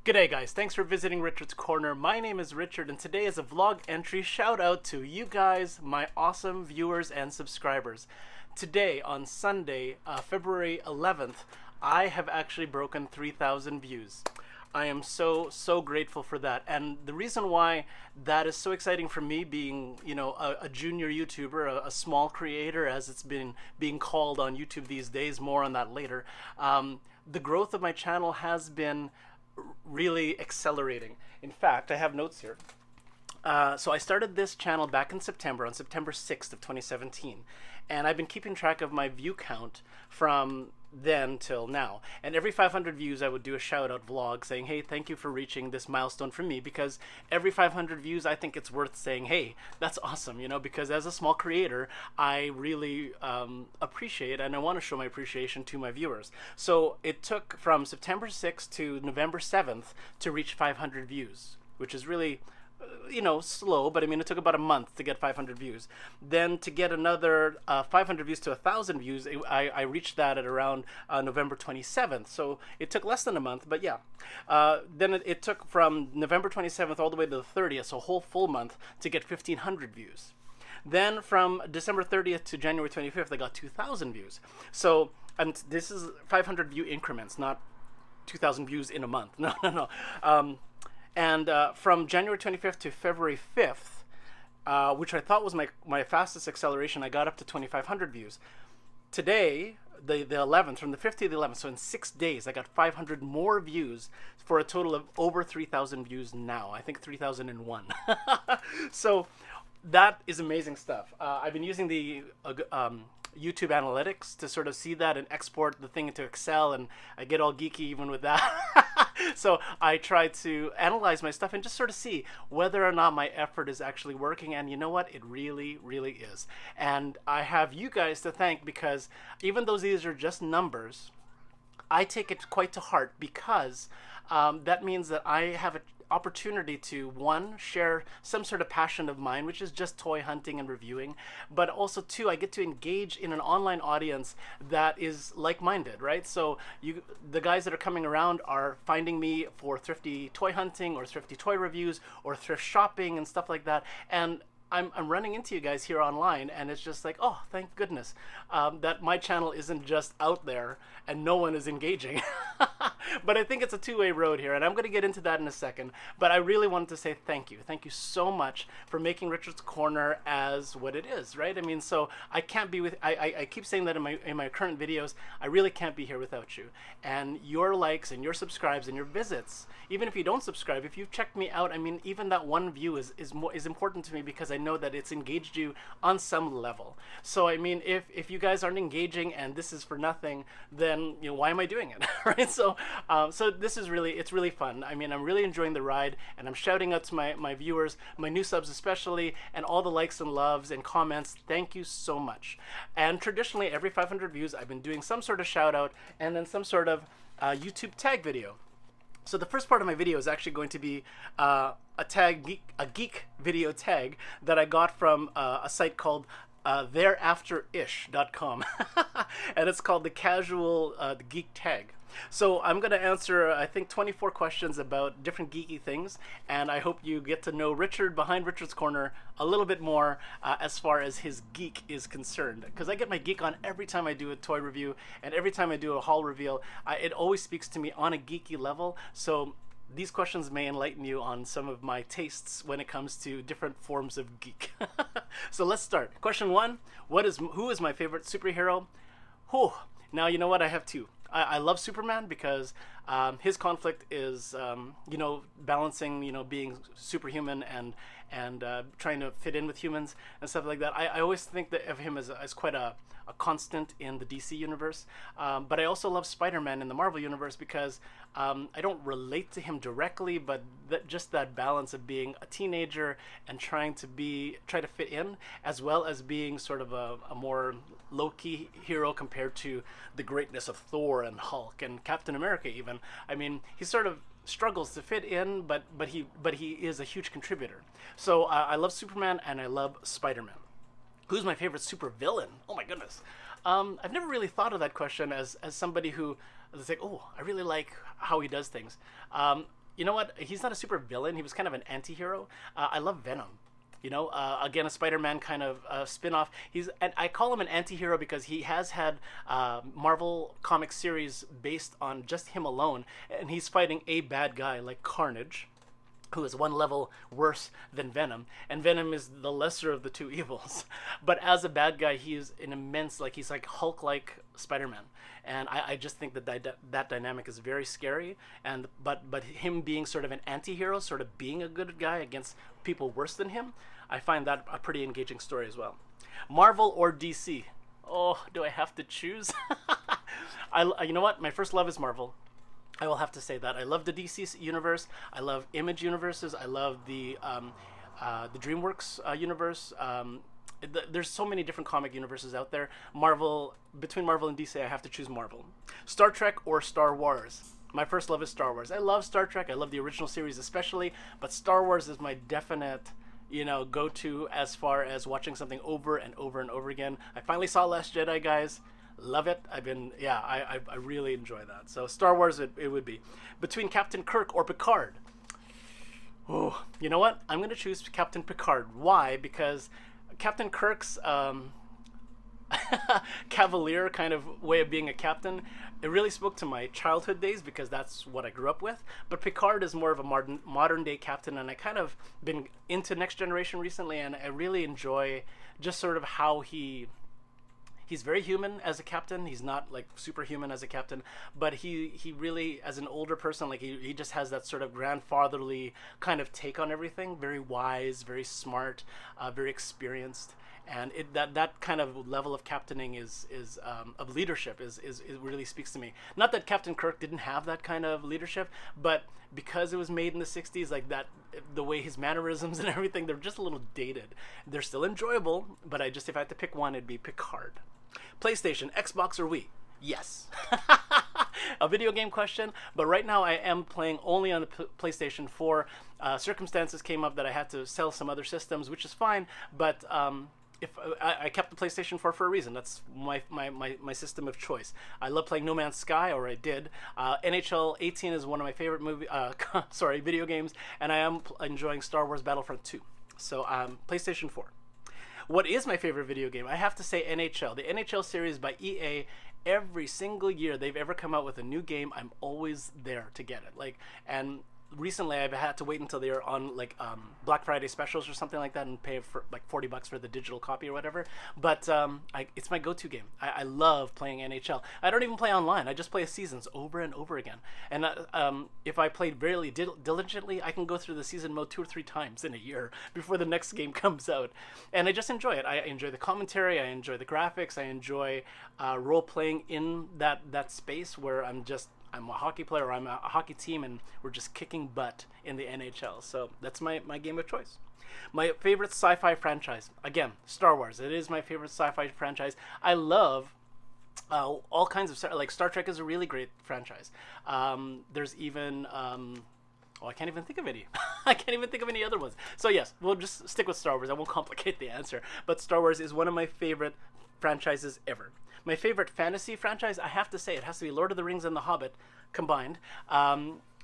G'day guys, thanks for visiting Richard's Corner. My name is Richard and today is a vlog entry shout out to you guys, my awesome viewers and subscribers. Today on Sunday, February 11th, I have actually broken 3,000 views. I am so grateful for that, and the reason why that is so exciting for me, being a junior YouTuber, a small creator as it's been being called on YouTube these days, more on that later. The growth of my channel has been really accelerating. In fact, I have notes here. So I started this channel back in September, on September 6th of 2017, and I've been keeping track of my view count from then till now. And every 500 views I would do a shout out vlog saying, hey, thank you for reaching this milestone for me, because every 500 views I think it's worth saying, hey, that's awesome, because as a small creator I really appreciate, and I want to show my appreciation to my viewers. So it took from September 6th to November 7th to reach 500 views, which is really slow, but I mean, it took about a month to get 500 views. Then to get another 500 views to 1,000 views, I reached that at around November 27th. So it took less than a month, but yeah. Then it took from November 27th all the way to the 30th, so a whole full month, to get 1,500 views. Then from December 30th to January 25th, I got 2,000 views. So, and this is 500 view increments, not 2,000 views in a month. No. And from January 25th to February 5th, which I thought was my fastest acceleration, I got up to 2,500 views. Today, the 11th, from the 5th to the 11th, so in 6 days, I got 500 more views for a total of over 3,000 views now. I think 3,001. So that is amazing stuff. I've been using the YouTube analytics to sort of see that and export the thing into Excel, and I get all geeky even with that. So I try to analyze my stuff and just sort of see whether or not my effort is actually working, and you know what, it really is. And I have you guys to thank, because even though these are just numbers, I take it quite to heart, because that means that I have an opportunity to, one, share some sort of passion of mine, which is just toy hunting and reviewing, but also two, I get to engage in an online audience that is like-minded, right? So the guys that are coming around are finding me for thrifty toy hunting or thrifty toy reviews or thrift shopping and stuff like that, and I'm running into you guys here online, and it's just like, oh, thank goodness that my channel isn't just out there and no one is engaging. But I think it's a two-way road here, and I'm going to get into that in a second. But I really wanted to say thank you. Thank you so much for making Richard's Corner as what it is, right? I mean, so I can't be with, I keep saying that in my current videos, I really can't be here without you. And your likes and your subscribes and your visits, even if you don't subscribe, if you've checked me out, I mean, even that one view is important to me, because I know that it's engaged you on some level. So I mean, if you guys aren't engaging and this is for nothing, then why am I doing it? Right? So this is it's really fun. I mean, I'm really enjoying the ride, and I'm shouting out to my viewers, my new subs especially, and all the likes and loves and comments. Thank you so much. And traditionally, every 500 views, I've been doing some sort of shout out and then some sort of YouTube tag video. So the first part of my video is actually going to be a geek video tag that I got from a site called thereafterish.com, and it's called the casual geek tag. So I'm going to answer, I think, 24 questions about different geeky things, and I hope you get to know Richard behind Richard's Corner a little bit more as far as his geek is concerned. Because I get my geek on every time I do a toy review, and every time I do a haul reveal, it always speaks to me on a geeky level. So these questions may enlighten you on some of my tastes when it comes to different forms of geek. So let's start. Question one, who is my favorite superhero? Whew. Now, you know what? I have two. I love Superman because his conflict is, balancing, being superhuman and trying to fit in with humans and stuff like that. I always think of him as quite a constant in the DC universe. But I also love Spider-Man in the Marvel universe because I don't relate to him directly, but just that balance of being a teenager and try to fit in, as well as being sort of a more low-key hero compared to the greatness of Thor and Hulk and Captain America even. I mean, he sort of struggles to fit in, but he is a huge contributor. So I love Superman and I love Spider-Man. Who's my favorite super villain? Oh my goodness. I've never really thought of that question as somebody who is like, oh, I really like how he does things. you know what? He's not a super villain. He was kind of an anti-hero. I love Venom. You know, again, a Spider-Man kind of spin-off. And I call him an anti-hero because he has had Marvel comic series based on just him alone, and he's fighting a bad guy like Carnage, who is one level worse than Venom, and Venom is the lesser of the two evils. But as a bad guy, he is an immense, like he's like Hulk-like Spider-Man, and I just think that that dynamic is very scary. And but him being sort of an anti-hero, sort of being a good guy against people worse than him, I find that a pretty engaging story as well. Marvel or DC? Oh, do I have to choose? You know what? My first love is Marvel. I will have to say that. I love the DC universe. I love Image universes. I love the DreamWorks universe. There's so many different comic universes out there. Between Marvel and DC, I have to choose Marvel. Star Trek or Star Wars? My first love is Star Wars. I love Star Trek. I love the original series especially, but Star Wars is my definite, go-to as far as watching something over and over and over again. I finally saw Last Jedi, guys. Love it. I really enjoy that. So Star Wars, it would be. Between Captain Kirk or Picard? Oh, you know what? I'm going to choose Captain Picard. Why? Because Captain Kirk's cavalier kind of way of being a captain, it really spoke to my childhood days because that's what I grew up with. But Picard is more of a modern day captain, and I kind of been into Next Generation recently, and I really enjoy just sort of how he's very human as a captain. He's not like superhuman as a captain, but he really, as an older person, like he just has that sort of grandfatherly kind of take on everything. Very wise, very smart, very experienced, and that kind of level of captaining is of leadership is really speaks to me. Not that Captain Kirk didn't have that kind of leadership, but because it was made in the 60s, like that, the way his mannerisms and everything, they're just a little dated. They're still enjoyable, but if I had to pick one, it'd be Picard. PlayStation, Xbox, or Wii? Yes. A video game question, but right now I am playing only on the PlayStation 4. Circumstances came up that I had to sell some other systems, which is fine, but if I kept the PlayStation 4 for a reason. That's my system of choice. I love playing No Man's Sky, or I did. NHL 18 is one of my favorite video games, and I am enjoying Star Wars Battlefront 2. So PlayStation 4. What is my favorite video game? I have to say NHL. The NHL series by EA, every single year they've ever come out with a new game, I'm always there to get it. And recently I've had to wait until they're on Black Friday specials or something like that and pay for like $40 for the digital copy or whatever. But it's my go-to game. I love playing NHL. I don't even play online. I just play seasons over and over again. And if I played very diligently, I can go through the season mode 2 or 3 times in a year before the next game comes out. And I just enjoy it. I enjoy the commentary. I enjoy the graphics. I enjoy role-playing in that space where I'm a hockey player, or I'm a hockey team, and we're just kicking butt in the NHL. So that's my game of choice. My favorite sci-fi franchise, again, Star Wars. It is my favorite sci-fi franchise. I love all kinds of like Star Trek is a really great franchise. There's even I can't even think of any. I can't even think of any other ones. So yes, we'll just stick with Star Wars. I won't complicate the answer. But Star Wars is one of my favorite franchises ever. My favorite fantasy franchise, I have to say, it has to be Lord of the Rings and The Hobbit combined.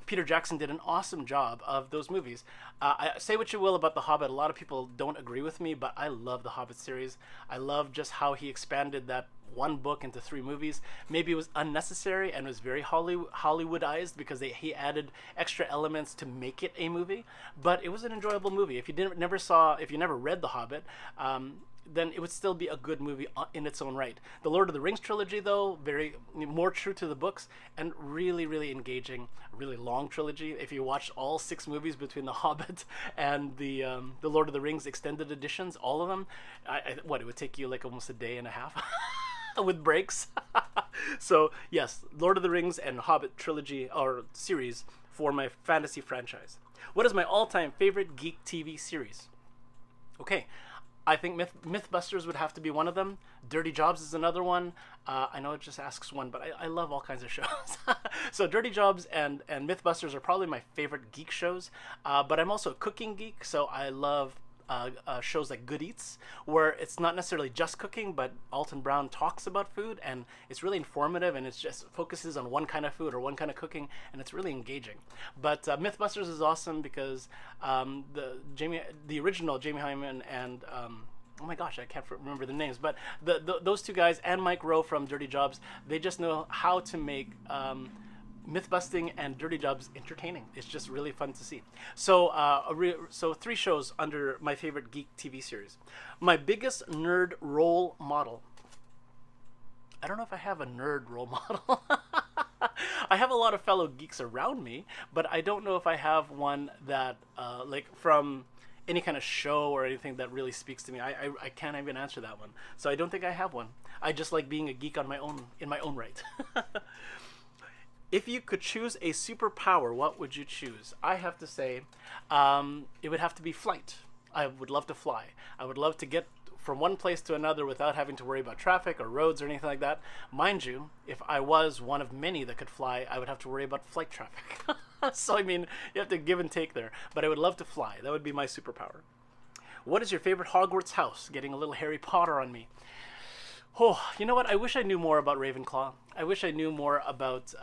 Peter Jackson did an awesome job of those movies. Say what you will about The Hobbit. A lot of people don't agree with me, but I love the Hobbit series. I love just how he expanded that one book into 3 movies. Maybe it was unnecessary and was very Hollywoodized because he added extra elements to make it a movie, but it was an enjoyable movie. If you never read The Hobbit, then it would still be a good movie in its own right. The Lord of the Rings trilogy, though, very more true to the books and really, really engaging. A really long trilogy. If you watch all 6 movies between The Hobbit and the Lord of the Rings extended editions, all of them, it would take you like almost a day and a half with breaks. So yes, Lord of the Rings and Hobbit trilogy or series for my fantasy franchise. What is my all-time favorite Geek TV series? Okay. I think Mythbusters would have to be one of them. Dirty Jobs is another one. I know it just asks one, but I love all kinds of shows. So Dirty Jobs and Mythbusters are probably my favorite geek shows. But I'm also a cooking geek, so I love shows like Good Eats, where it's not necessarily just cooking, but Alton Brown talks about food, and it's really informative, and it's just focuses on one kind of food or one kind of cooking, and it's really engaging. But Mythbusters is awesome because the original Jamie Hyman and oh my gosh, I can't remember the names, but those two guys and Mike Rowe from Dirty Jobs, they just know how to make Mythbusting and Dirty Jobs entertaining. It's just really fun to see. So so 3 shows under my favorite geek TV series. My biggest nerd role model. I don't know if I have a nerd role model. I have a lot of fellow geeks around me, but I don't know if I have one that like from any kind of show or anything that really speaks to me. I can't even answer that one. So I don't think I have one. I just like being a geek on my own, in my own right. If you could choose a superpower, what would you choose? I have to say, it would have to be flight. I would love to fly. I would love to get from one place to another without having to worry about traffic or roads or anything like that. Mind you, if I was one of many that could fly, I would have to worry about flight traffic. So, I mean, you have to give and take there. But I would love to fly. That would be my superpower. What is your favorite Hogwarts house? Getting a little Harry Potter on me. Oh, you know what? I wish I knew more about Ravenclaw. I wish I knew more about...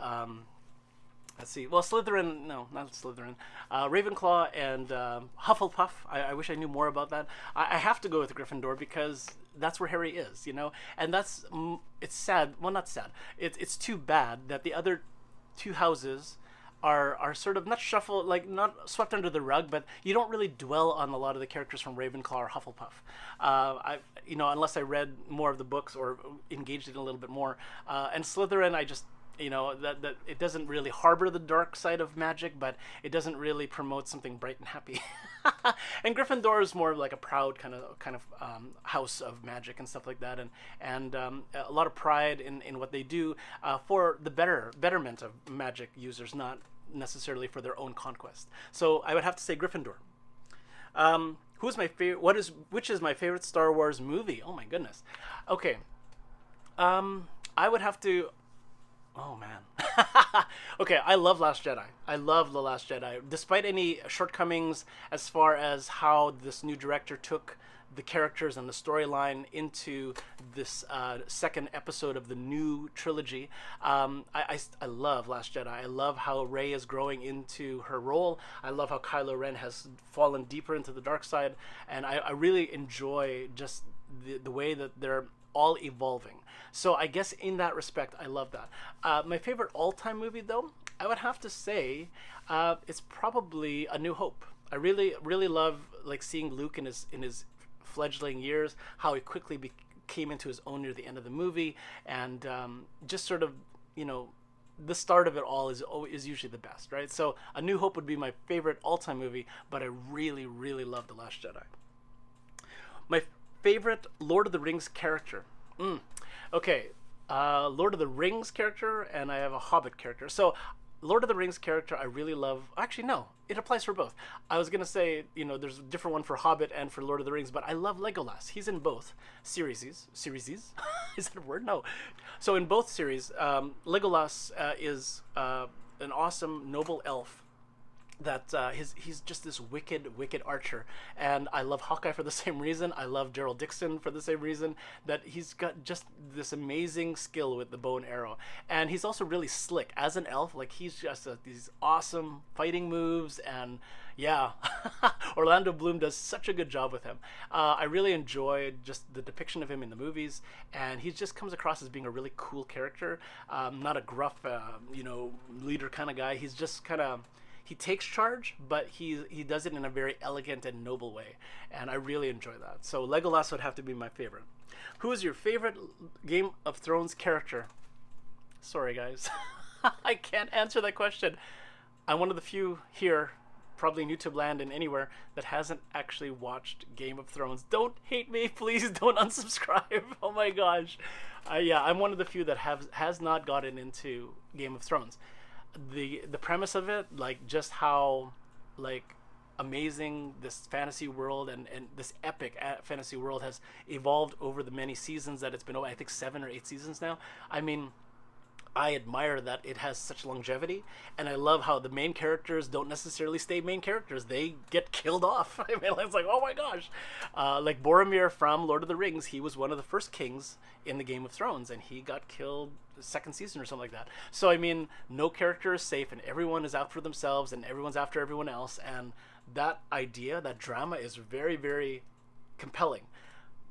let's see. Well, Slytherin, no, not Slytherin. Ravenclaw and Hufflepuff. I wish I knew more about that. I have to go with Gryffindor because that's where Harry is, you know? And that's, it's sad. Well, not sad. It's too bad that the other 2 houses are sort of not shuffled, like not swept under the rug, but you don't really dwell on a lot of the characters from Ravenclaw or Hufflepuff. You know, unless I read more of the books or engaged in a little bit more. And Slytherin, I just... You know, that it doesn't really harbor the dark side of magic, but it doesn't really promote something bright and happy. And Gryffindor is more like a proud kind of house of magic and stuff like that, and a lot of pride in what they do for the betterment of magic users, not necessarily for their own conquest. So I would have to say Gryffindor. Who's my favorite? Which is my favorite Star Wars movie? Oh my goodness. Okay. I would have to. Oh man. Okay, I love Last Jedi. I love The Last Jedi. Despite any shortcomings as far as how this new director took the characters and the storyline into this second episode of the new trilogy, I love Last Jedi. I love how Rey is growing into her role. I love how Kylo Ren has fallen deeper into the dark side. And I really enjoy just the way that they're all evolving. So I guess in that respect, I love that. My favorite all-time movie, though, I would have to say it's probably A New Hope. I really, really love like seeing Luke in his fledgling years, how he quickly came into his own near the end of the movie, and just sort of, you know, the start of it all is usually the best, right? So A New Hope would be my favorite all-time movie, but I really, really love The Last Jedi. My favorite Lord of the Rings character. Okay, Lord of the Rings character, and I have a Hobbit character. So Lord of the Rings character I really love. Actually, no, it applies for both. I was going to say, you know, there's a different one for Hobbit and for Lord of the Rings, but I love Legolas. He's in both series. Is that a word? No. So in both series, Legolas is an awesome, noble elf that he's just this wicked archer, and I love Hawkeye for the same reason. I love Daryl Dixon for the same reason, that he's got just this amazing skill with the bow and arrow, and he's also really slick as an elf. Like he's just these awesome fighting moves, and yeah, Orlando Bloom does such a good job with him. I really enjoy just the depiction of him in the movies, and he just comes across as being a really cool character, not a gruff you know, leader kind of guy. He's just kind of, he takes charge, but he does it in a very elegant and noble way, and I really enjoy that. So Legolas would have to be my favorite. Who is your favorite Game of Thrones character? Sorry, guys. I can't answer that question. I'm one of the few here, probably in YouTube land and anywhere, that hasn't actually watched Game of Thrones. Don't hate me, please don't unsubscribe. Oh my gosh. Yeah, I'm one of the few that has not gotten into Game of Thrones. The premise of it, like just how like amazing this fantasy world and this epic fantasy world has evolved over the many seasons that it's been. I think 7 or 8 seasons now. I mean, I admire that it has such longevity, and I love how the main characters don't necessarily stay main characters. They get killed off. I mean, it's like, oh my gosh. Like Boromir from Lord of the Rings, he was one of the first kings in the Game of Thrones, and he got killed the second season or something like that. So, I mean, no character is safe, and everyone is out for themselves, and everyone's after everyone else, and that idea, that drama is very, very compelling.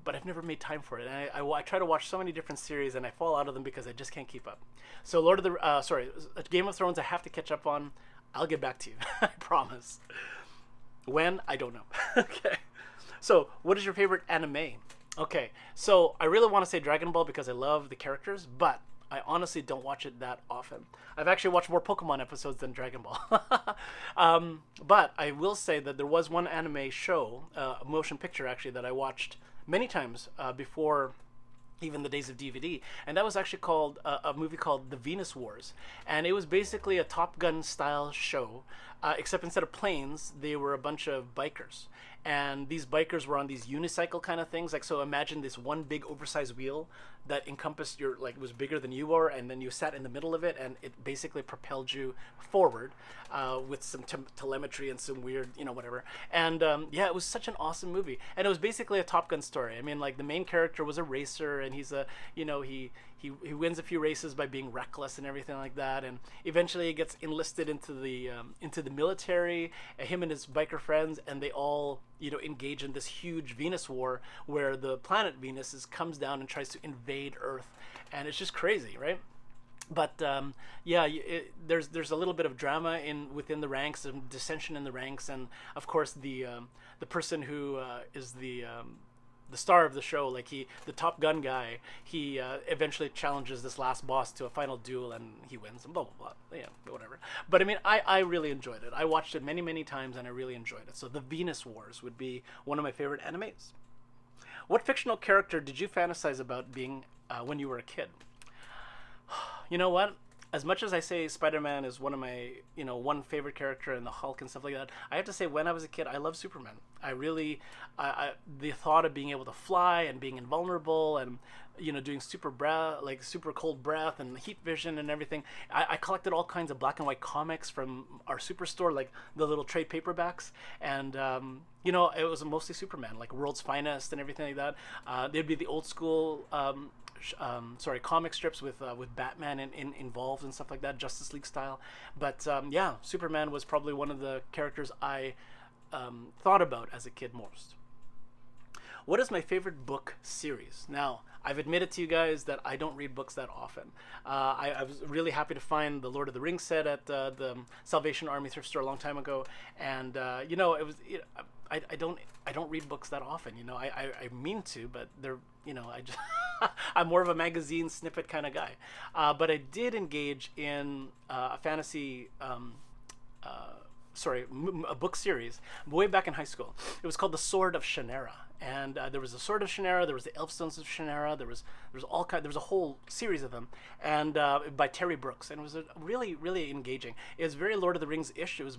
But I've never made time for it. And I try to watch so many different series, and I fall out of them because I just can't keep up. So Game of Thrones I have to catch up on. I'll get back to you. I promise. When? I don't know. Okay. So what is your favorite anime? Okay. So I really want to say Dragon Ball because I love the characters, but I honestly don't watch it that often. I've actually watched more Pokemon episodes than Dragon Ball. But I will say that there was one anime show, a motion picture actually, that I watched many times before even the days of DVD, and that was actually called a movie called The Venus Wars, and it was basically a Top Gun style show, except instead of planes, they were a bunch of bikers, and these bikers were on these unicycle kind of things. Like, so imagine this one big oversized wheel that encompassed your, like, was bigger than you were, and then you sat in the middle of it, and it basically propelled you forward with some telemetry and some weird, whatever. And yeah, it was such an awesome movie, and it was basically a Top Gun story. I mean, like, the main character was a racer, and he's a, he wins a few races by being reckless and everything like that, and eventually he gets enlisted into the military, him and his biker friends, and they all engage in this huge Venus war where the planet Venus comes down and tries to invade Earth, and it's just crazy, right? But yeah, there's a little bit of drama within the ranks, some dissension in the ranks, and of course the person who is the star of the show, like the Top Gun guy, he eventually challenges this last boss to a final duel, and he wins, and blah blah blah. Yeah, whatever. But I mean, I really enjoyed it. I watched it many, many times, and I really enjoyed it. So The Venus Wars would be one of my favorite animes. What fictional character did you fantasize about being when you were a kid? You know what? As much as I say Spider-Man is one of my, one favorite character, and the Hulk and stuff like that, I have to say when I was a kid, I loved Superman. I really, the thought of being able to fly and being invulnerable and, doing super cold breath and heat vision and everything. I collected all kinds of black and white comics from our superstore, like the little trade paperbacks. And, it was mostly Superman, like World's Finest and everything like that. There'd be the old school, comic strips with Batman involved and stuff like that, Justice League style. But yeah, Superman was probably one of the characters I thought about as a kid most. What is my favorite book series? Now, I've admitted to you guys that I don't read books that often. I was really happy to find the Lord of the Rings set at the Salvation Army thrift store a long time ago, and it was. I don't read books that often. I mean to, but they're I just I'm more of a magazine snippet kind of guy. But I did engage in a fantasy. A book series way back in high school. It was called The Sword of Shannara, and there was the Sword of Shannara, there was the Elfstones of Shannara, there was a whole series of them, and by Terry Brooks, and it was really, really engaging. It was very Lord of the Rings-ish. It was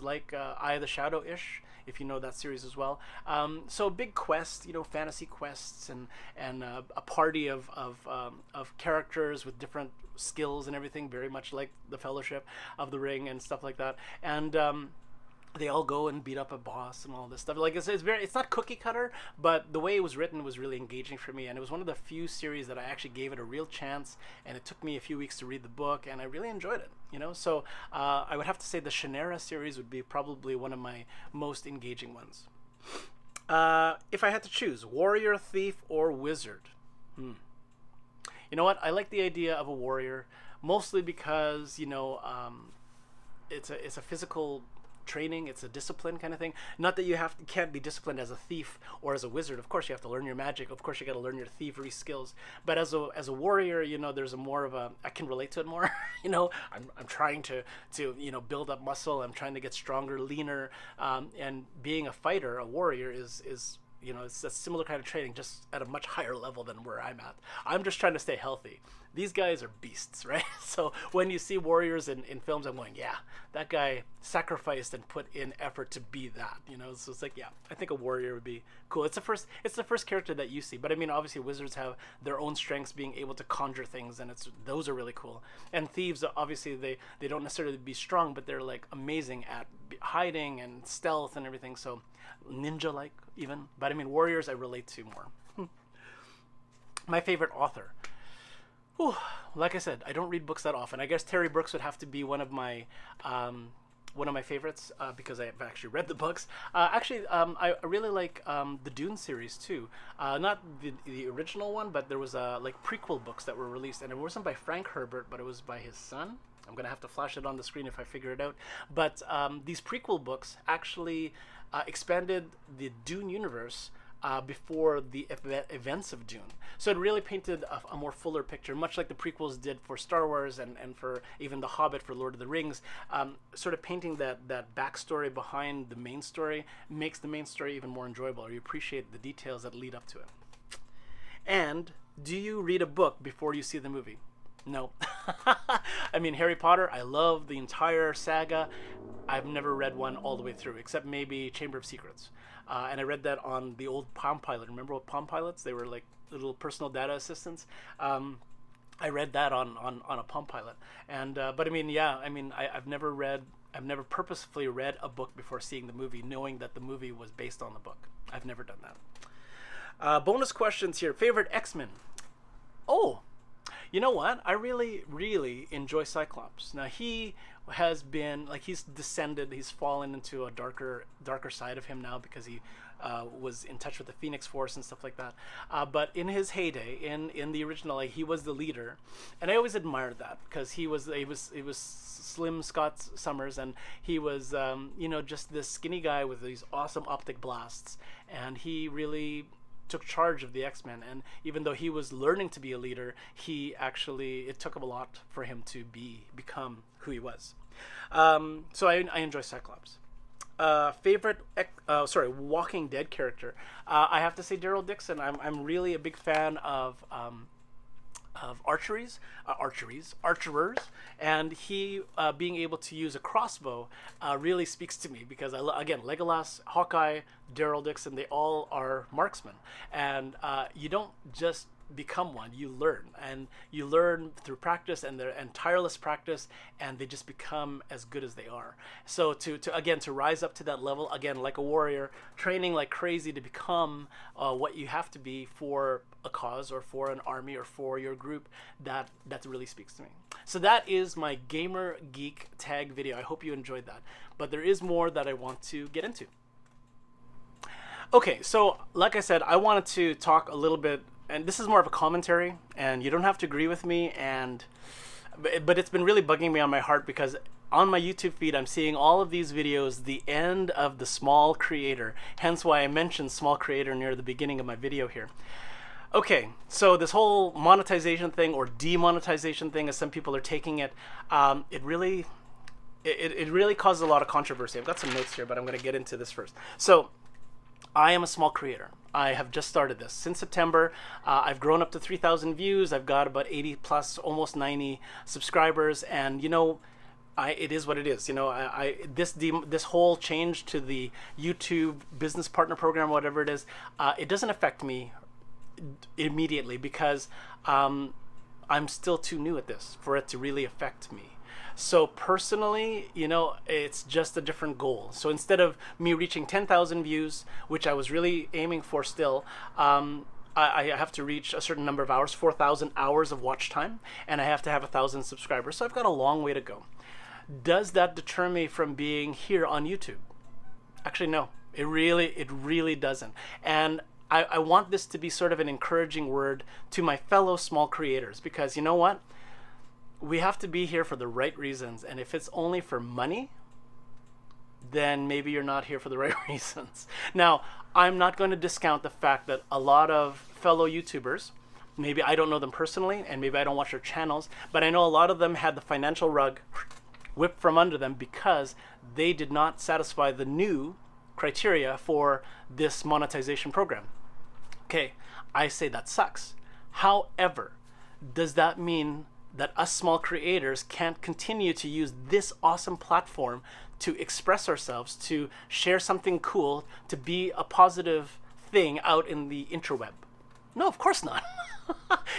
like Eye of the Shadow-ish, if you know that series as well. So big quest, fantasy quests, and a party of characters with different skills and everything, very much like the Fellowship of the Ring and stuff like that. And they all go and beat up a boss and all this stuff. Like, it's not cookie cutter, but the way it was written was really engaging for me, and it was one of the few series that I actually gave it a real chance, and it took me a few weeks to read the book, and I really enjoyed it. So I would have to say the Shannara series would be probably one of my most engaging ones. If I had to choose, warrior, thief, or wizard? You know what? I like the idea of a warrior, mostly because it's a physical training. It's a discipline kind of thing. Not that you can't be disciplined as a thief or as a wizard. Of course, you have to learn your magic. Of course, you got to learn your thievery skills. But as a warrior, there's I can relate to it more. I'm trying to build up muscle. I'm trying to get stronger, leaner, and being a fighter, a warrior is you know, it's a similar kind of training, just at a much higher level than where I'm at. I'm just trying to stay healthy. These guys are beasts, right? So when you see warriors in films, I'm going, yeah, that guy sacrificed and put in effort to be that, you know. So it's like, yeah, I think a warrior would be cool. It's the first character that you see, but I mean, obviously wizards have their own strengths, being able to conjure things, and those are really cool. And thieves, obviously they don't necessarily be strong, but they're like amazing at hiding and stealth and everything. So ninja like even, but I mean warriors I relate to more. My favorite author. Whew, like I said, I don't read books that often. I guess Terry Brooks would have to be one of my favorites because I have actually read the books. I really like the Dune series too. Not the original one, but there was like prequel books that were released, and it wasn't by Frank Herbert, but it was by his son. I'm gonna have to flash it on the screen if I figure it out. But these prequel books actually expanded the Dune universe before the events of Dune. So it really painted a more fuller picture, much like the prequels did for Star Wars and for even The Hobbit for Lord of the Rings. Sort of painting that backstory behind the main story makes the main story even more enjoyable, or you appreciate the details that lead up to it. And do you read a book before you see the movie? No. I mean, Harry Potter, I love the entire saga. I've never read one all the way through, except maybe Chamber of Secrets. And I read that on the old Palm Pilot. Remember what Palm Pilots? They were like little personal data assistants. I read that on a Palm Pilot. And but I mean, yeah, I mean, I've never purposefully read a book before seeing the movie, knowing that the movie was based on the book. I've never done that. Bonus questions here. Favorite X-Men? Oh, you know what? I really, really enjoy Cyclops. Now he has been like he's descended. He's fallen into a darker side of him now because he was in touch with the Phoenix Force and stuff like that. But in his heyday, in the original, like, he was the leader, and I always admired that because he was Slim Scott Summers, and he was you know, just this skinny guy with these awesome optic blasts, and he really took charge of the X-Men. And even though he was learning to be a leader, it took him a lot for him to become who he was. So I enjoy Cyclops. Favorite Walking Dead character, I have to say Daryl Dixon. I'm really a big fan of archerers, and he being able to use a crossbow really speaks to me because again, Legolas, Hawkeye, Daryl Dixon, they all are marksmen, and you don't just become one, you learn through practice and tireless practice, and they just become as good as they are. So to rise up to that level, again, like a warrior, training like crazy to become what you have to be for a cause or for an army or for your group, that really speaks to me. So that is my Gamer Geek tag video. I hope you enjoyed that, but there is more that I want to get into. Okay, so like I said, I wanted to talk a little bit, and this is more of a commentary, and you don't have to agree with me, but it's been really bugging me on my heart because on my YouTube feed I'm seeing all of these videos, the end of the small creator, hence why I mentioned small creator near the beginning of my video here. Okay, so this whole monetization thing, or demonetization thing as some people are taking it, it really causes a lot of controversy. I've got some notes here, but I'm going to get into this first. So I am a small creator. I have just started this since September. I've grown up to 3,000 views. I've got about 80 plus, almost 90 subscribers, and you know, it is what it is. You know, this whole change to the YouTube business partner program, whatever it is, it doesn't affect me immediately because I'm still too new at this for it to really affect me. So personally, you know, it's just a different goal. So instead of me reaching 10,000 views, which I was really aiming for still, I have to reach a certain number of hours, 4,000 hours of watch time, and I have to have 1,000 subscribers. So I've got a long way to go. Does that deter me from being here on YouTube? Actually, no, it really doesn't. And I want this to be sort of an encouraging word to my fellow small creators, because you know what? We have to be here for the right reasons, and if it's only for money, then maybe you're not here for the right reasons. Now, I'm not going to discount the fact that a lot of fellow YouTubers, maybe I don't know them personally, and maybe I don't watch their channels, but I know a lot of them had the financial rug whipped from under them because they did not satisfy the new criteria for this monetization program. Okay, I say that sucks. However, does that mean that us small creators can't continue to use this awesome platform to express ourselves, to share something cool, to be a positive thing out in the interweb? No, of course not.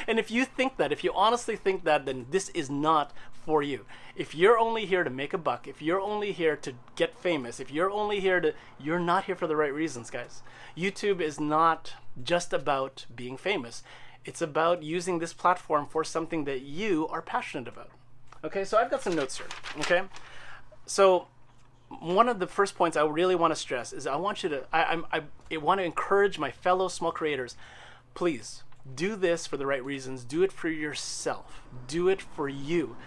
And if you think that, if you honestly think that, then this is not for you. If you're only here to make a buck, if you're only here to get famous, if you're only here to, you're not here for the right reasons, guys. YouTube is not just about being famous. It's about using this platform for something that you are passionate about. Okay, so I've got some notes here, okay? So one of the first points I really want to stress is I want you to, I want to encourage my fellow small creators, please do this for the right reasons. Do it for yourself. Do it for you.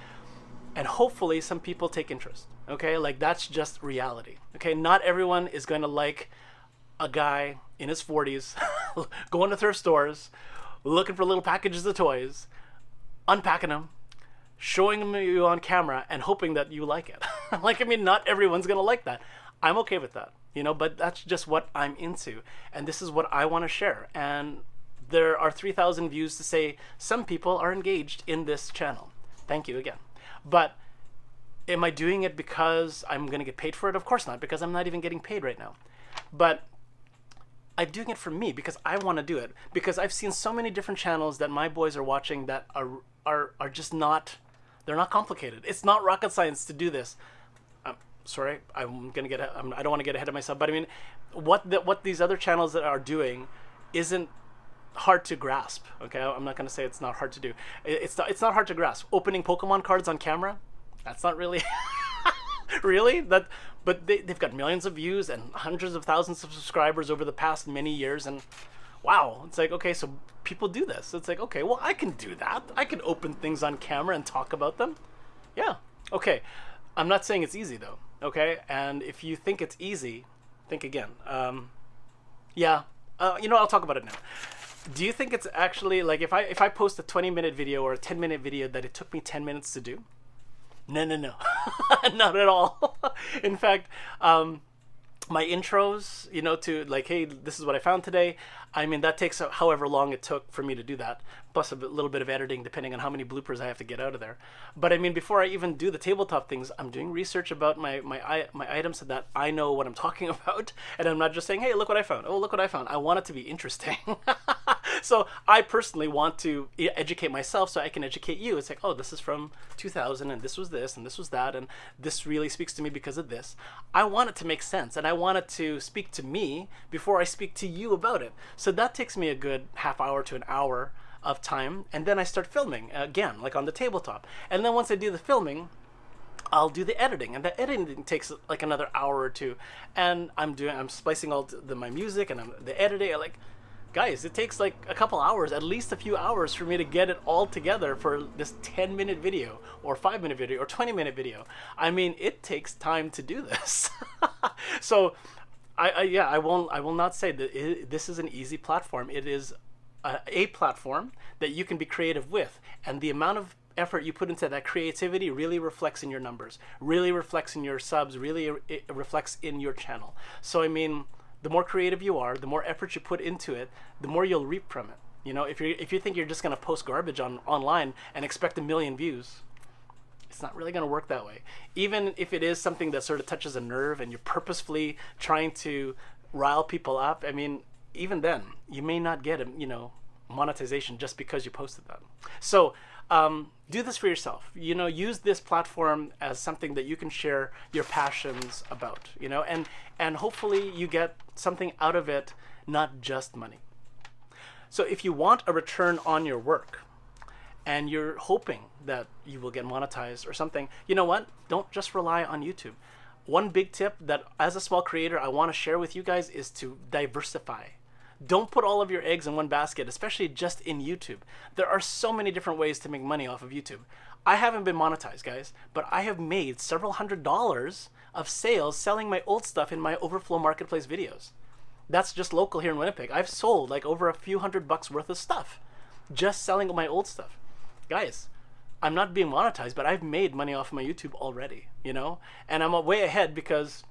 And hopefully some people take interest, okay? Like, that's just reality, okay? Not everyone is going to like a guy in his 40s going to thrift stores, looking for little packages of toys, unpacking them, showing them you on camera, and hoping that you like it. Like, I mean, not everyone's going to like that. I'm okay with that, you know, but that's just what I'm into. And this is what I want to share. And there are 3,000 views to say some people are engaged in this channel. Thank you again. But am I doing it because I'm going to get paid for it? Of course not, because I'm not even getting paid right now. But I'm doing it for me because I want to do it. Because I've seen so many different channels that my boys are watching that are just not, they're not complicated. It's not rocket science to do this. Sorry, I'm gonna get. I don't want to get ahead of myself, but I mean, what these other channels that are doing isn't hard to grasp. Okay, I'm not gonna say it's not hard to do. It's not hard to grasp. Opening Pokemon cards on camera, that's not really really that. But they've got millions of views and hundreds of thousands of subscribers over the past many years, and wow, it's like, okay, so people do this. It's like, okay, well, I can do that. I can open things on camera and talk about them. Yeah, okay. I'm not saying it's easy though. Okay, and if you think it's easy, think again. Yeah, you know, I'll talk about it now. Do you think it's actually, like, if I post a 20-minute video or a 10-minute video, that it took me 10 minutes to do? No. Not at all. In fact, my intros, you know, to like, hey, this is what I found today. I mean, that takes however long it took for me to do that, plus a little bit of editing depending on how many bloopers I have to get out of there. But I mean, before I even do the tabletop things, I'm doing research about my items so that I know what I'm talking about, and I'm not just saying, hey, look what I found. Oh, look what I found. I want it to be interesting. So I personally want to educate myself so I can educate you. It's like, oh, this is from 2000 and this was this and this was that, and this really speaks to me because of this. I want it to make sense, and I want it to speak to me before I speak to you about it. So that takes me a good half hour to an hour of time, and then I start filming again, like on the tabletop. And then once I do the filming, I'll do the editing, and the editing takes like another hour or two. And I'm splicing all my music and the editing. Like, guys, it takes like a couple hours, at least a few hours, for me to get it all together for this 10-minute video or 5-minute video or 20-minute video. I mean, it takes time to do this. So I will not say that this is an easy platform. It is a platform that you can be creative with, and the amount of effort you put into that creativity really reflects in your numbers, really reflects in your subs, really it reflects in your channel. So I mean, the more creative you are, the more effort you put into it, the more you'll reap from it. You know, if you think you're just going to post garbage online and expect 1 million views, it's not really going to work that way. Even if it is something that sort of touches a nerve and you're purposefully trying to rile people up, I mean, even then, you may not get monetization just because you posted that. So do this for yourself. You know, use this platform as something that you can share your passions about, you know, and hopefully you get something out of it, not just money. So if you want a return on your work and you're hoping that you will get monetized or something, you know what? Don't just rely on YouTube. One big tip that as a small creator I want to share with you guys is to diversify. Don't put all of your eggs in one basket, especially just in YouTube. There are so many different ways to make money off of YouTube. I haven't been monetized, guys, but I have made several $100s of sales selling my old stuff in my Overflow Marketplace videos. That's just local here in Winnipeg. I've sold like over a few $100 worth of stuff just selling my old stuff. Guys, I'm not being monetized, but I've made money off of my YouTube already, you know? And I'm way ahead because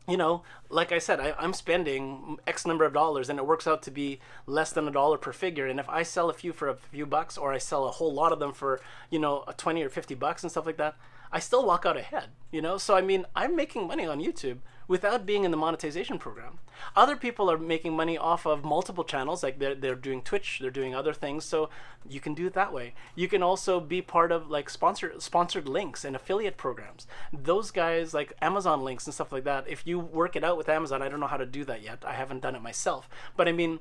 you know, like I said, I'm spending X number of dollars and it works out to be less than $1 per figure. And if I sell a few for a few bucks, or I sell a whole lot of them for, a 20 or 50 bucks and stuff like that, I still walk out ahead. So I mean, I'm making money on YouTube without being in the monetization program. Other people are making money off of multiple channels, like they're doing Twitch, they're doing other things, so you can do it that way. You can also be part of like sponsored links and affiliate programs. Those guys, like Amazon links and stuff like that, if you work it out with Amazon, I don't know how to do that yet. I haven't done it myself. But I mean,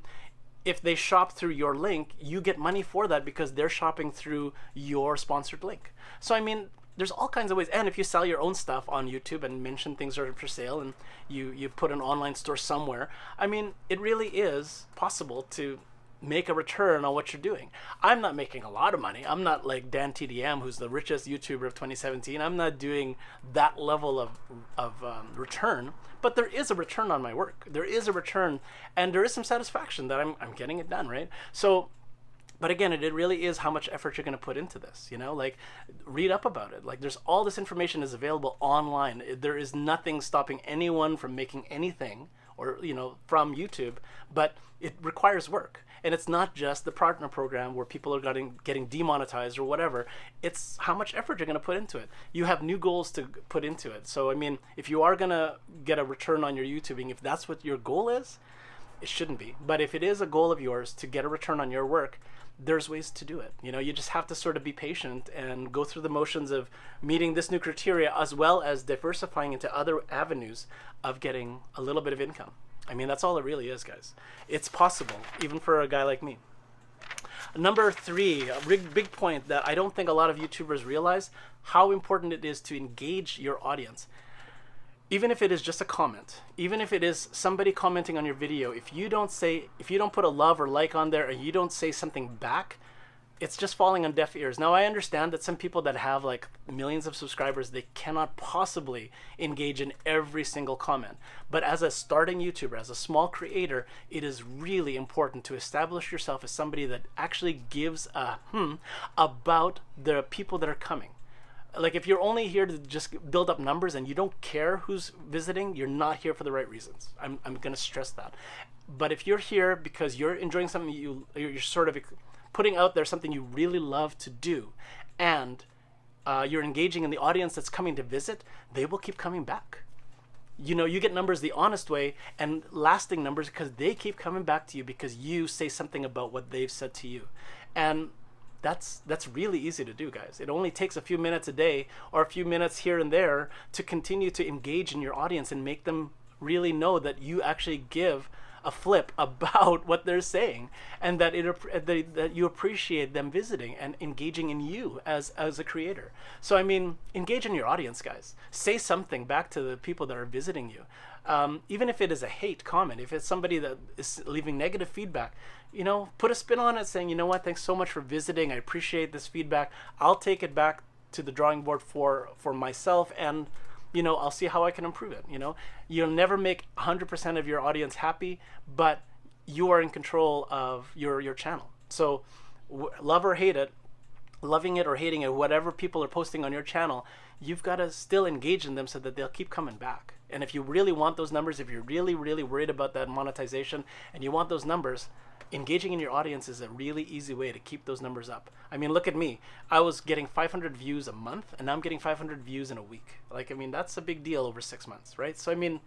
if they shop through your link, you get money for that because they're shopping through your sponsored link. So I mean, there's all kinds of ways. And if you sell your own stuff on YouTube and mention things are for sale, and you put an online store somewhere, I mean, it really is possible to make a return on what you're doing. I'm not making a lot of money. I'm not like Dan TDM, who's the richest YouTuber of 2017. I'm not doing that level of return, but there is a return on my work. There is a return, and there is some satisfaction that I'm getting it done, right? So, but again, it really is how much effort you're going to put into this, like read up about it. Like there's all this information is available online. There is nothing stopping anyone from making anything or, from YouTube, but it requires work. And it's not just the partner program where people are getting demonetized or whatever. It's how much effort you're going to put into it. You have new goals to put into it. So, I mean, if you are going to get a return on your YouTubing, if that's what your goal is, it shouldn't be. But if it is a goal of yours to get a return on your work, there's ways to do it. You just have to sort of be patient and go through the motions of meeting this new criteria, as well as diversifying into other avenues of getting a little bit of income. I mean, that's all it really is, guys. It's possible, even for a guy like me. Number 3, a big point that I don't think a lot of YouTubers realize, how important it is to engage your audience. Even if it is just a comment, even if it is somebody commenting on your video, if you don't put a love or like on there, and you don't say something back, it's just falling on deaf ears. Now, I understand that some people that have like millions of subscribers, they cannot possibly engage in every single comment. But as a starting YouTuber, as a small creator, it is really important to establish yourself as somebody that actually gives a about the people that are coming. Like if you're only here to just build up numbers and you don't care who's visiting, you're not here for the right reasons. I'm going to stress that. But if you're here because you're enjoying something, you're sort of putting out there something you really love to do, and you're engaging in the audience that's coming to visit, they will keep coming back. You get numbers the honest way, and lasting numbers because they keep coming back to you because you say something about what they've said to you. And that's really easy to do, guys. It only takes a few minutes a day or a few minutes here and there to continue to engage in your audience and make them really know that you actually give a flip about what they're saying, and that that you appreciate them visiting and engaging in you as a creator. So I mean, engage in your audience, guys. Say something back to the people that are visiting you. Even if it is a hate comment, if it's somebody that is leaving negative feedback, put a spin on it, saying, you know what, thanks so much for visiting. I appreciate this feedback. I'll take it back to the drawing board for myself, and I'll see how I can improve it. You'll never make 100% of your audience happy, but you are in control of your channel. So love or hate it, loving it or hating it, whatever people are posting on your channel, you've got to still engage in them so that they'll keep coming back. And if you really want those numbers, if you're really, really worried about that monetization and you want those numbers, engaging in your audience is a really easy way to keep those numbers up. I mean, look at me. I was getting 500 views a month, and now I'm getting 500 views in a week. Like, I mean, that's a big deal over 6 months, right? So, I mean,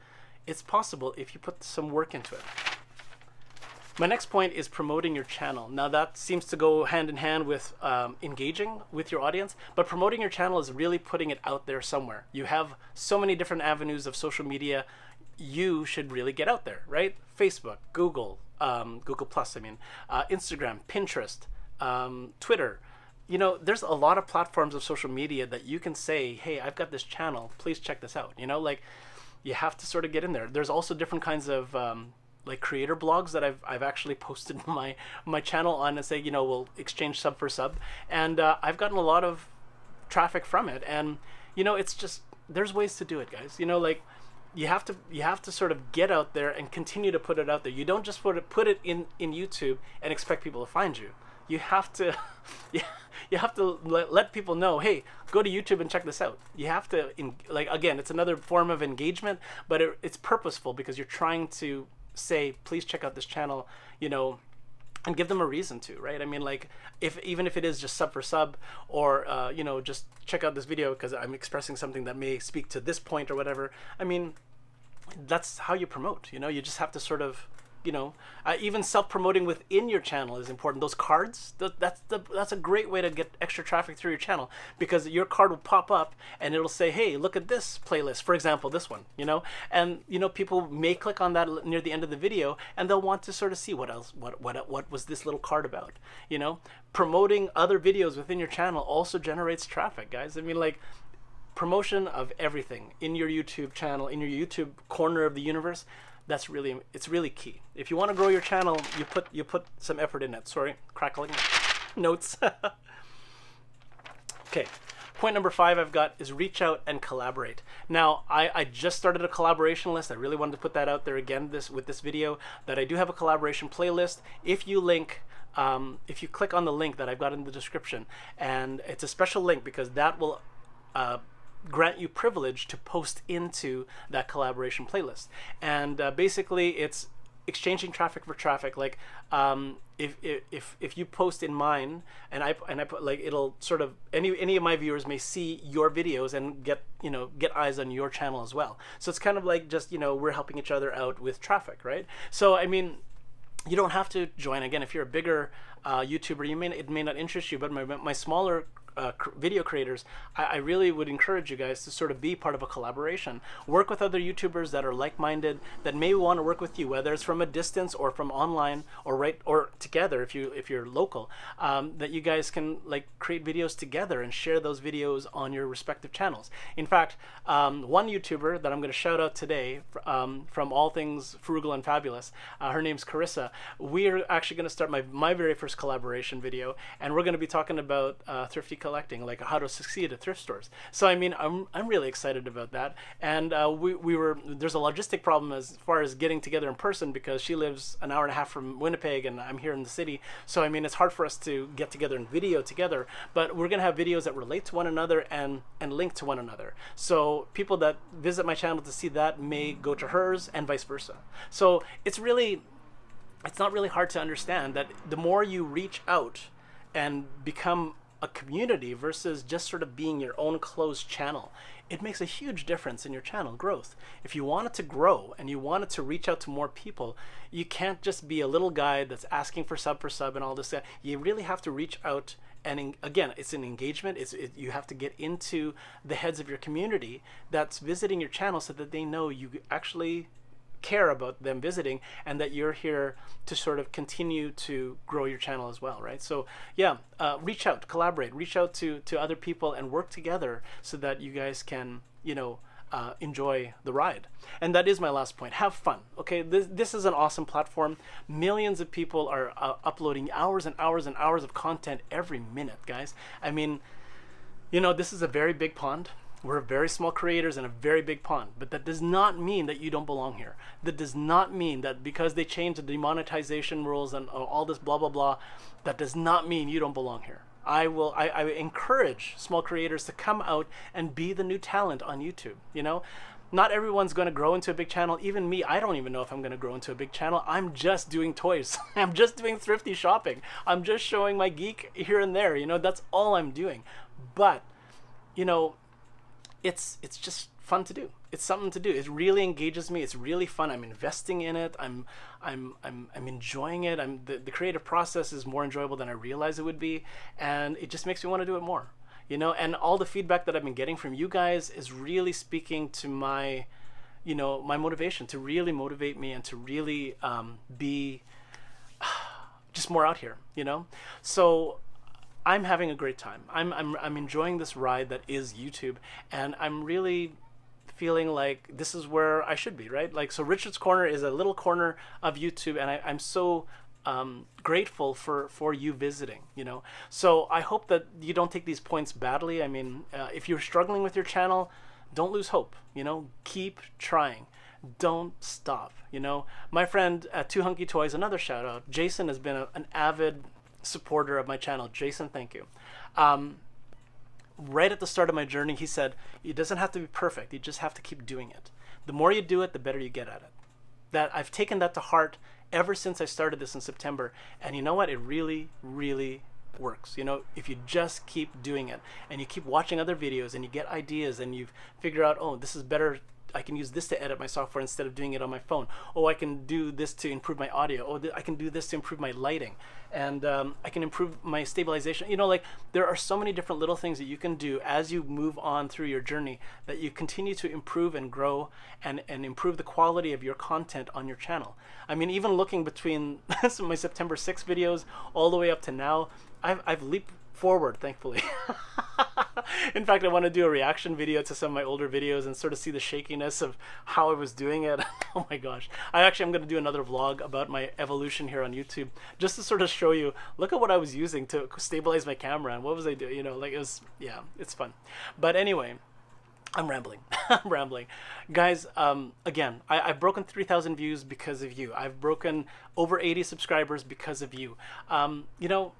it's possible if you put some work into it. My next point is promoting your channel. Now, that seems to go hand in hand with engaging with your audience, but promoting your channel is really putting it out there somewhere. You have so many different avenues of social media. You should really get out there, right? Facebook, Google, Google Plus, Instagram, Pinterest, Twitter. There's a lot of platforms of social media that you can say, hey, I've got this channel, please check this out. Like, you have to sort of get in there. There's also different kinds of like creator blogs that I've actually posted my channel on and say, we'll exchange sub for sub, and I've gotten a lot of traffic from it. And it's just, there's ways to do it, guys. Like, you have to sort of get out there and continue to put it out there. You don't just put it in YouTube and expect people to find you. you have to you have to let people know, hey, go to YouTube and check this out. You have to like, again, it's another form of engagement, but it's purposeful because you're trying to say, please check out this channel, you know, and give them a reason to, right? I mean, like, even if it is just sub for sub, or you know, just check out this video because I'm expressing something that may speak to this point or whatever. I mean, that's how you promote, you know. You just have to sort of, you know, even self-promoting within your channel is important. Those cards, that's a great way to get extra traffic through your channel, because your card will pop up and it'll say, hey, look at this playlist, for example, this one, you know. And you know, people may click on that near the end of the video and they'll want to sort of see what else, what was this little card about, you know. Promoting other videos within your channel also generates traffic, guys. I mean, like, promotion of everything in your YouTube channel, in your YouTube corner of the universe, it's really key. If you want to grow your channel, you put some effort in it. Sorry, crackling notes. Okay, point number 5 I've got is reach out and collaborate. Now, I just started a collaboration list. I really wanted to put that out there again with this video, that I do have a collaboration playlist. If you click on the link that I've got in the description, and it's a special link because that will grant you privilege to post into that collaboration playlist. And basically it's exchanging traffic for traffic. Like, if you post in mine and I put, like, it'll sort of, any of my viewers may see your videos and get eyes on your channel as well. So it's kind of like, just, you know, we're helping each other out with traffic, right? So I mean, you don't have to join. Again, if you're a bigger YouTuber, it may not interest you, but my smaller video creators, I really would encourage you guys to sort of be part of a collaboration. Work with other YouTubers that are like-minded, that may want to work with you, whether it's from a distance or from online, or together if you're local, that you guys can, like, create videos together and share those videos on your respective channels. In fact, one YouTuber that I'm going to shout out today, from all things frugal and fabulous, her name's Carissa. We're actually going to start my very first collaboration video, and we're going to be talking about thrifty collecting, like how to succeed at thrift stores. So I mean, I'm really excited about that. And there's a logistic problem as far as getting together in person, because she lives an hour and a half from Winnipeg and I'm here in the city. So I mean, it's hard for us to get together in video together, but we're gonna have videos that relate to one another and link to one another. So people that visit my channel to see that may go to hers and vice versa. So it's not really hard to understand that the more you reach out and become a community versus just sort of being your own closed channel, it makes a huge difference in your channel growth. If you want it to grow and you want it to reach out to more people, you can't just be a little guy that's asking for sub and all this. You really have to reach out, and again, it's an engagement. You have to get into the heads of your community that's visiting your channel, so that they know you actually care about them visiting, and that you're here to sort of continue to grow your channel as well, right? So yeah, reach out, collaborate, reach out to other people and work together so that you guys can, you know, enjoy the ride. And that is my last point. Have fun. Okay, this is an awesome platform. Millions of people are uploading hours and hours and hours of content every minute, guys. I mean, you know, this is a very big pond. We're very small creators in a very big pond, but that does not mean that you don't belong here. That does not mean that because they changed the demonetization rules and all this blah, blah, blah, that does not mean you don't belong here. I encourage small creators to come out and be the new talent on YouTube. You know, not everyone's going to grow into a big channel. Even me, I don't even know if I'm going to grow into a big channel. I'm just doing toys. I'm just doing thrifty shopping. I'm just showing my geek here and there. You know, that's all I'm doing. But, you know, it's just fun to do. It's something to do. It really engages me. It's really fun. I'm investing in it. I'm enjoying it. The creative process is more enjoyable than I realized it would be, and it just makes me want to do it more. You know, and all the feedback that I've been getting from you guys is really speaking to my, you know, my motivation, to really motivate me and to really be just more out here. You know, so I'm having a great time. I'm enjoying this ride that is YouTube, and I'm really feeling like this is where I should be, right? Like, so Richard's Corner is a little corner of YouTube, and I'm so grateful for you visiting, you know. So I hope that you don't take these points badly. I mean, if you're struggling with your channel, don't lose hope, you know. Keep trying. Don't stop, you know. My friend at Toohunky Toys, another shout out, Jason, has been an avid supporter of my channel, Jason, thank you. Right at the start of my journey, he said, it doesn't have to be perfect. You just have to keep doing it. The more you do it, the better you get at it. That I've taken that to heart ever since I started this in September. And you know what? It really, really works. You know, if you just keep doing it and you keep watching other videos and you get ideas and you figure out, oh, this is better. I can use this to edit my software instead of doing it on my phone. Oh, I can do this to improve my audio. Oh, I can do this to improve my lighting. And I can improve my stabilization. You know, like there are so many different little things that you can do as you move on through your journey that you continue to improve and grow and improve the quality of your content on your channel. I mean, even looking between my September 6th videos all the way up to now, I've leaped forward, thankfully. In fact, I want to do a reaction video to some of my older videos and sort of see the shakiness of how I was doing it. Oh my gosh. I'm going to do another vlog about my evolution here on YouTube, just to sort of show you, look at what I was using to stabilize my camera and what was I doing, you know, like it was, yeah, it's fun. But anyway, I'm rambling. I'm rambling. Guys, again, I've broken 3,000 views because of you. I've broken over 80 subscribers because of you. You know,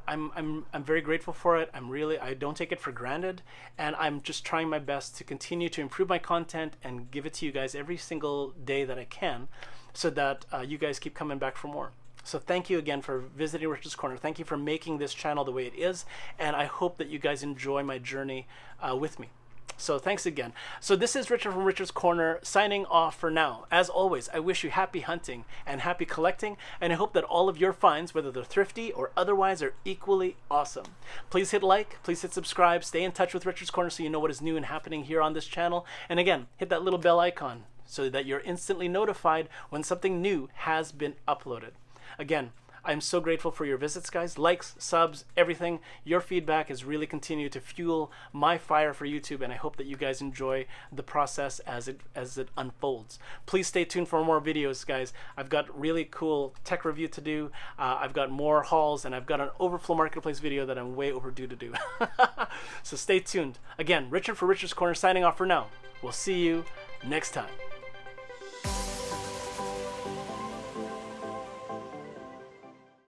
I'm very grateful for it. I don't take it for granted, and I'm just trying my best to continue to improve my content and give it to you guys every single day that I can, so that you guys keep coming back for more. So thank you again for visiting Richard's Corner. Thank you for making this channel the way it is, and I hope that you guys enjoy my journey with me. So thanks again. So this is Richard from Richard's Corner signing off for now. As always, I wish you happy hunting and happy collecting, and I hope that all of your finds, whether they're thrifty or otherwise, are equally awesome. Please hit like, please hit subscribe, stay in touch with Richard's Corner so you know what is new and happening here on this channel. And again, hit that little bell icon so that you're instantly notified when something new has been uploaded. Again, I'm so grateful for your visits, guys. Likes, subs, everything. Your feedback has really continued to fuel my fire for YouTube, and I hope that you guys enjoy the process as it unfolds. Please stay tuned for more videos, guys. I've got really cool tech review to do. I've got more hauls, and I've got an Overflow Marketplace video that I'm way overdue to do. So stay tuned. Again, Richard for Richard's Corner signing off for now. We'll see you next time.